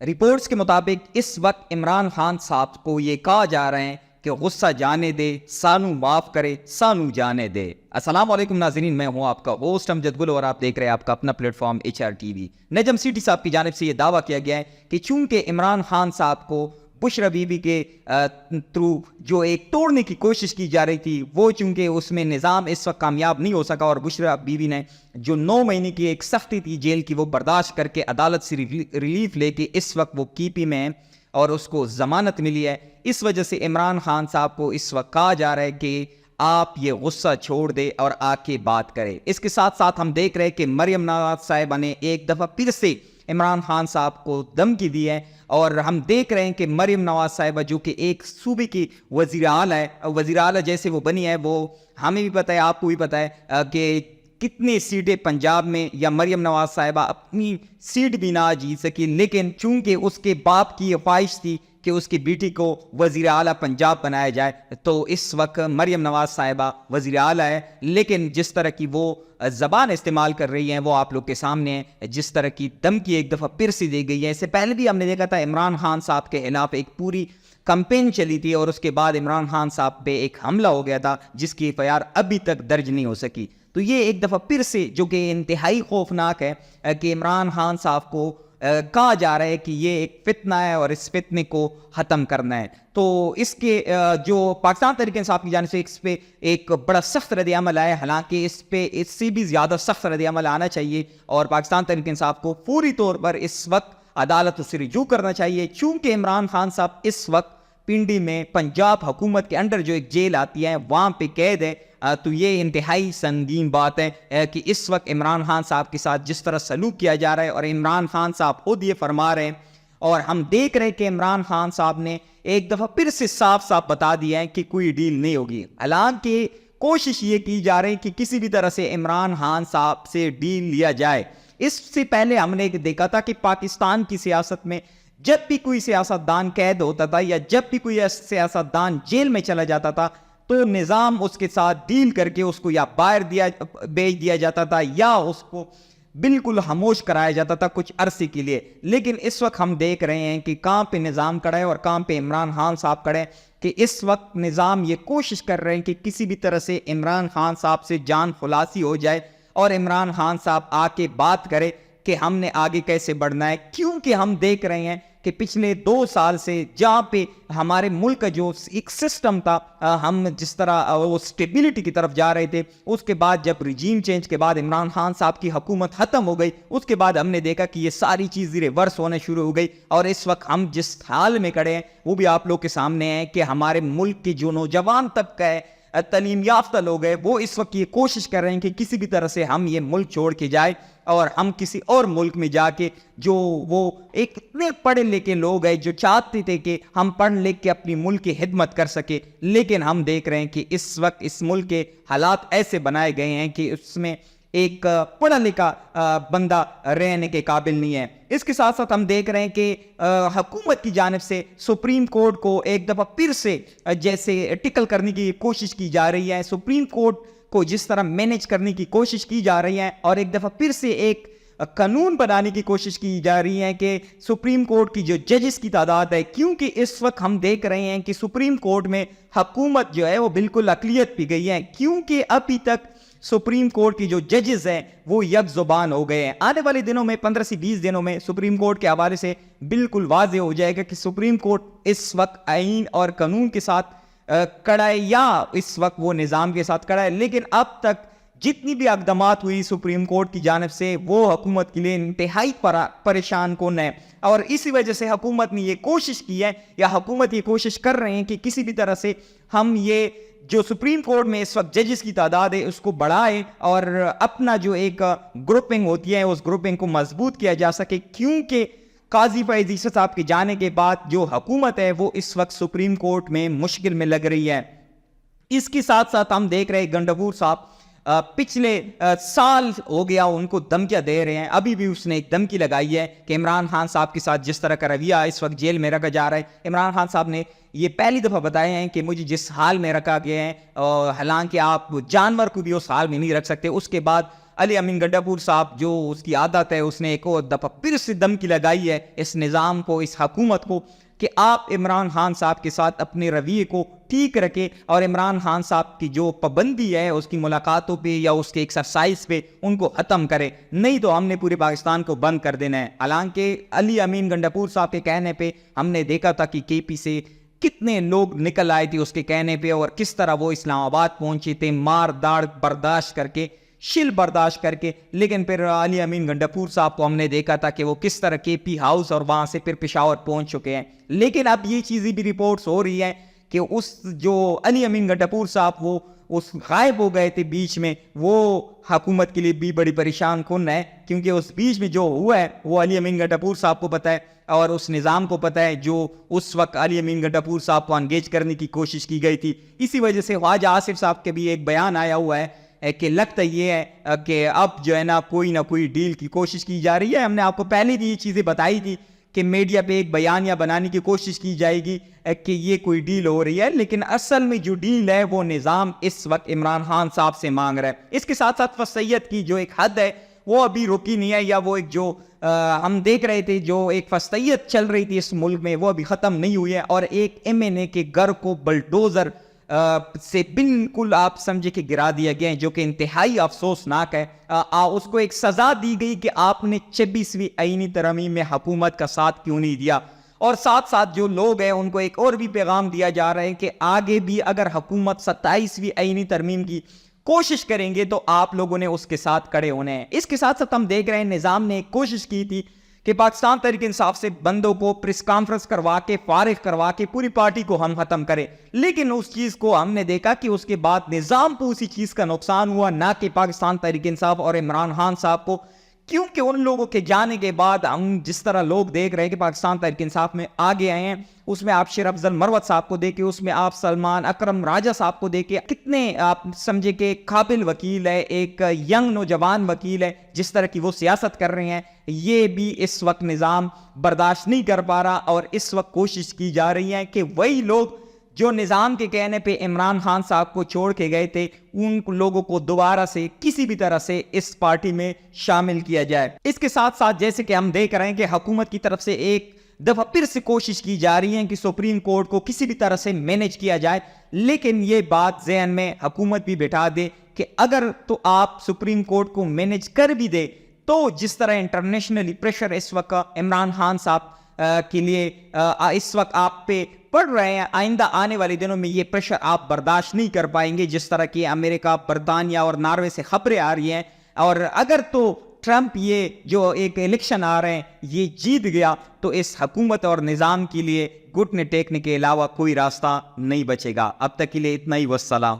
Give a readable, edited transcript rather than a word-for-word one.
Reports کے مطابق اس وقت عمران خان صاحب کو یہ کہا جا رہا ہے کہ غصہ جانے دے، سانو معاف کرے، سانو جانے دے۔ السلام علیکم ناظرین، میں ہوں آپ کا ہوسٹ امجد گل اور آپ دیکھ رہے ہیں آپ کا اپنا plate form HRTV۔ Najam Sethi صاحب کی جانب سے یہ دعویٰ کیا گیا ہے کہ چونکہ عمران خان صاحب کو بشرا بی بی کے تھرو جو ایک توڑنے کی کوشش کی جا رہی تھی، وہ چونکہ اس میں نظام اس وقت کامیاب نہیں ہو سکا اور بشرا بی بی نے جو 9 مہینے کی ایک سختی تھی جیل کی، وہ برداشت کر کے عدالت سے ریلیف لے کے اس وقت وہ KP میں ہے اور اس کو ضمانت ملی ہے۔ اس وجہ سے عمران خان صاحب کو اس وقت کہا جا رہا ہے کہ آپ یہ غصہ چھوڑ دے اور آ کے بات کرے۔ اس کے ساتھ ساتھ ہم دیکھ رہے ہیں کہ مریم نواز صاحبہ نے ایک دفعہ پھر سے عمران خان صاحب کو دھمکی دی ہے، اور ہم دیکھ رہے ہیں کہ مریم نواز صاحبہ جو کہ ایک صوبے کی وزیر اعلیٰ ہے، وزیر اعلیٰ جیسے وہ بنی ہے، وہ ہمیں بھی پتہ ہے، آپ کو بھی پتہ ہے کہ کتنی سیٹیں پنجاب میں یا مریم نواز صاحبہ اپنی سیٹ بھی نہ جیت سکی، لیکن چونکہ اس کے باپ کی خواہش تھی کہ اس کی بیٹی کو وزیر اعلیٰ پنجاب بنایا جائے، تو اس وقت مریم نواز صاحبہ وزیر اعلیٰ ہے، لیکن جس طرح کی وہ زبان استعمال کر رہی ہیں وہ آپ لوگ کے سامنے ہے۔ جس طرح کی دھمکی ایک دفعہ پھر سے دی گئی ہے، اس سے پہلے بھی ہم نے دیکھا تھا عمران خان صاحب کے خلاف ایک پوری کمپین چلی تھی اور اس کے بعد عمران خان صاحب پہ ایک حملہ ہو گیا تھا جس کی FIR ابھی تک درج نہیں ہو سکی۔ تو یہ ایک دفعہ پھر سے جو کہ انتہائی خوفناک ہے کہ عمران خان صاحب کو کہا جا رہا ہے کہ یہ ایک فتنہ ہے اور اس فتنے کو ختم کرنا ہے۔ تو اس کے جو پاکستان تحریک انصاف کی جانب سے اس پہ ایک بڑا سخت رد عمل آیا، حالانکہ اس سے بھی زیادہ سخت رد عمل آنا چاہیے اور پاکستان تحریک انصاف کو فوری طور پر اس وقت عدالت سے رجوع کرنا چاہیے، چونکہ عمران خان صاحب اس وقت پنڈی میں پنجاب حکومت کے انڈر جو ایک جیل آتی ہے وہاں پہ قید ہے۔ تو یہ انتہائی سنگین بات ہے کہ اس وقت عمران خان صاحب کے ساتھ جس طرح سلوک کیا جا رہا ہے، اور عمران خان صاحب خود یہ فرما رہے ہیں، اور ہم دیکھ رہے ہیں کہ عمران خان صاحب نے ایک دفعہ پھر سے صاف صاف بتا دیا ہے کہ کوئی ڈیل نہیں ہوگی۔ حالانکہ کوشش یہ کی جا رہی ہے کہ کسی بھی طرح سے عمران خان صاحب سے ڈیل لیا جائے۔ اس سے پہلے ہم نے دیکھا تھا کہ پاکستان کی سیاست میں جب بھی کوئی سیاستدان قید ہوتا تھا یا جب بھی کوئی سیاستدان جیل میں چلا جاتا تھا تو نظام اس کے ساتھ ڈیل کر کے اس کو یا باہر بھیج دیا جاتا تھا یا اس کو بالکل خاموش کرایا جاتا تھا کچھ عرصے کے لیے۔ لیکن اس وقت ہم دیکھ رہے ہیں کہ کہاں پہ نظام کھڑا ہے اور کہاں پہ عمران خان صاحب کھڑے ہیں، کہ اس وقت نظام یہ کوشش کر رہے ہیں کہ کسی بھی طرح سے عمران خان صاحب سے جان خلاصی ہو جائے اور عمران خان صاحب آ کے بات کرے کہ ہم نے آگے کیسے بڑھنا ہے۔ کیونکہ ہم دیکھ رہے ہیں کہ پچھلے 2 سال سے جہاں پہ ہمارے ملک کا جو ایک سسٹم تھا، ہم جس طرح وہ سٹیبلٹی کی طرف جا رہے تھے، اس کے بعد جب رجیم چینج کے بعد عمران خان صاحب کی حکومت ختم ہو گئی، اس کے بعد ہم نے دیکھا کہ یہ ساری چیزیں ریورس ہونے شروع ہو گئی، اور اس وقت ہم جس حال میں کھڑے ہیں وہ بھی آپ لوگ کے سامنے ہے کہ ہمارے ملک کے جو نوجوان طبقہ ہے، تعلیم یافتہ لوگ ہیں، وہ اس وقت یہ کوشش کر رہے ہیں کہ کسی بھی طرح سے ہم یہ ملک چھوڑ کے جائے اور ہم کسی اور ملک میں جا کے، جو وہ ایک اتنے پڑھے لکھے لوگ ہیں جو چاہتے تھے کہ ہم پڑھ لکھ کے اپنی ملک کی خدمت کر سکے، لیکن ہم دیکھ رہے ہیں کہ اس وقت اس ملک کے حالات ایسے بنائے گئے ہیں کہ اس میں ایک پڑھا لکھا بندہ رہنے کے قابل نہیں ہے۔ اس کے ساتھ ساتھ ہم دیکھ رہے ہیں کہ حکومت کی جانب سے سپریم کورٹ کو ایک دفعہ پھر سے جیسے ٹکل کرنے کی کوشش کی جا رہی ہے، سپریم کورٹ کو جس طرح مینیج کرنے کی کوشش کی جا رہی ہے، اور ایک دفعہ پھر سے ایک قانون بنانے کی کوشش کی جا رہی ہے کہ سپریم کورٹ کی جو ججز کی تعداد ہے، کیونکہ اس وقت ہم دیکھ رہے ہیں کہ سپریم کورٹ میں حکومت جو ہے وہ بالکل اقلیت پہ گئی ہے، کیونکہ ابھی تک سپریم کورٹ کی جو ججز ہیں وہ یک زبان ہو گئے ہیں۔ آنے والے دنوں میں 15 سے 20 دنوں میں سپریم کورٹ کے حوالے سے بالکل واضح ہو جائے گا کہ سپریم کورٹ اس وقت آئین اور قانون کے ساتھ کڑا ہے یا اس وقت وہ نظام کے ساتھ کڑا ہے۔ لیکن اب تک جتنی بھی اقدامات ہوئی سپریم کورٹ کی جانب سے وہ حکومت کے لیے انتہائی پریشان کن ہے، اور اسی وجہ سے حکومت نے یہ کوشش کی ہے یا حکومت یہ کوشش کر رہے ہیں کہ کسی بھی طرح سے ہم یہ جو سپریم کورٹ میں اس وقت ججز کی تعداد ہے اس کو بڑھائے اور اپنا جو ایک گروپنگ ہوتی ہے اس گروپنگ کو مضبوط کیا جا سکے، کیونکہ قاضی فیض عیسی صاحب کے جانے کے بعد جو حکومت ہے وہ اس وقت سپریم کورٹ میں مشکل میں لگ رہی ہے۔ اس کے ساتھ ساتھ ہم دیکھ رہے ہیں گنڈپور صاحب پچھلے سال ہو گیا ان کو دھمکیاں دے رہے ہیں، ابھی بھی اس نے ایک دھمکی لگائی ہے کہ عمران خان صاحب کے ساتھ جس طرح کا رویہ اس وقت جیل میں رکھا جا رہا ہے۔ عمران خان صاحب نے یہ پہلی دفعہ بتایا ہے کہ مجھے جس حال میں رکھا گیا ہے، حالانکہ آپ جانور کو بھی اس حال میں نہیں رکھ سکتے، اس کے بعد علی امین گڈھاپور صاحب جو اس کی عادت ہے، اس نے ایک اور دفعہ پھر سے دھمکی لگائی ہے اس نظام کو، اس حکومت کو، کہ آپ عمران خان صاحب کے ساتھ اپنے رویے کو ٹھیک رکھے اور عمران خان صاحب کی جو پابندی ہے اس کی ملاقاتوں پہ یا اس کے ایکسرسائز پہ ان کو ختم کرے، نہیں تو ہم نے پورے پاکستان کو بند کر دینا ہے۔ حالانکہ علی امین گڈھاپور صاحب کے کہنے پہ ہم نے دیکھا تھا کہ کے پی سے کتنے لوگ نکل آئے تھے اس کے کہنے پہ، اور کس طرح وہ اسلام آباد پہنچے تھے مار داڑ برداشت کر کے، شل برداشت کر کے۔ لیکن پھر علی امین گڈھاپور صاحب کو ہم نے دیکھا تھا کہ وہ کس طرح کے پی ہاؤس اور وہاں سے پھر پشاور پہنچ چکے ہیں۔ لیکن اب یہ چیزیں بھی رپورٹس ہو رہی ہیں کہ اس جو علی امین گڈھاپور صاحب وہ اس غائب ہو گئے تھے بیچ میں، وہ حکومت کے لیے بھی بڑی پریشان کن ہے، کیونکہ اس بیچ میں جو ہوا ہے وہ علی امین گڈھاپور صاحب کو پتہ ہے اور اس نظام کو پتہ ہے جو اس وقت علی امین گڈھاپور صاحب کو انگیج کرنے کی کوشش کی گئی تھی۔ اسی وجہ سے خواجہ آصف صاحب کے بھی ایک بیان آیا ہوا ہے کہ لگتا یہ ہے کہ اب جو ہے نہ کوئی ڈیل کی کوشش کی جا رہی ہے۔ ہم نے آپ کو پہلے بھی یہ چیزیں بتائی تھی کہ میڈیا پہ ایک بیانیہ بنانے کی کوشش کی جائے گی کہ یہ کوئی ڈیل ہو رہی ہے، لیکن اصل میں جو ڈیل ہے وہ نظام اس وقت عمران خان صاحب سے مانگ رہا ہے۔ اس کے ساتھ ساتھ فسیت کی جو ایک حد ہے وہ ابھی رکی نہیں ہے، یا وہ ایک جو ہم دیکھ رہے تھے جو ایک فسیت چل رہی تھی اس ملک میں وہ ابھی ختم نہیں ہوئی ہے، اور ایک ایم این اے کے گھر کو بلڈوزر سے بالکل آپ سمجھے کہ گرا دیا گیا ہے، جو کہ انتہائی افسوسناک ہے۔ اس کو ایک سزا دی گئی کہ آپ نے 26ویں آئینی ترمیم میں حکومت کا ساتھ کیوں نہیں دیا، اور ساتھ ساتھ جو لوگ ہیں ان کو ایک اور بھی پیغام دیا جا رہا ہے کہ آگے بھی اگر حکومت 27ویں آئینی ترمیم کی کوشش کریں گے تو آپ لوگوں نے اس کے ساتھ کھڑے ہونے ہیں۔ اس کے ساتھ ساتھ ہم دیکھ رہے ہیں نظام نے ایک کوشش کی تھی کہ پاکستان تحریک انصاف سے بندوں کو پریس کانفرنس کروا کے فارغ کروا کے پوری پارٹی کو ہم ختم کریں، لیکن اس چیز کو ہم نے دیکھا کہ اس کے بعد نظام کو اسی چیز کا نقصان ہوا، نہ کہ پاکستان تحریک انصاف اور عمران خان صاحب کو، کیونکہ ان لوگوں کے جانے کے بعد ہم جس طرح لوگ دیکھ رہے ہیں کہ پاکستان تحریک انصاف میں آگے آئے ہیں، اس میں آپ شیر افضل مروت صاحب کو دیکھیں، اس میں آپ سلمان اکرم راجہ صاحب کو دیکھیں، کتنے آپ سمجھے کہ قابل وکیل ہے، ایک ینگ نوجوان وکیل ہے، جس طرح کی وہ سیاست کر رہے ہیں، یہ بھی اس وقت نظام برداشت نہیں کر پا رہا، اور اس وقت کوشش کی جا رہی ہے کہ وہی لوگ جو نظام کے کہنے پہ عمران خان صاحب کو چھوڑ کے گئے تھے ان لوگوں کو دوبارہ سے کسی بھی طرح سے اس پارٹی میں شامل کیا جائے۔ اس کے ساتھ ساتھ جیسے کہ ہم دیکھ رہے ہیں کہ حکومت کی طرف سے ایک دفعہ پھر سے کوشش کی جا رہی ہے کہ سپریم کورٹ کو کسی بھی طرح سے مینیج کیا جائے، لیکن یہ بات ذہن میں حکومت بھی بٹھا دے کہ اگر تو آپ سپریم کورٹ کو مینیج کر بھی دے تو جس طرح انٹرنیشنلی پریشر اس وقت عمران خان صاحب کے لیے اس وقت آپ پہ پڑ رہے ہیں، آئندہ آنے والے دنوں میں یہ پریشر آپ برداشت نہیں کر پائیں گے، جس طرح کی امریکہ، برطانیہ اور ناروے سے خبریں آ رہی ہیں۔ اور اگر تو ٹرمپ یہ جو ایک الیکشن آ رہے ہیں یہ جیت گیا تو اس حکومت اور نظام کے لیے گھٹنے ٹیکنے کے علاوہ کوئی راستہ نہیں بچے گا۔ اب تک کے لیے اتنا ہی، والسلام۔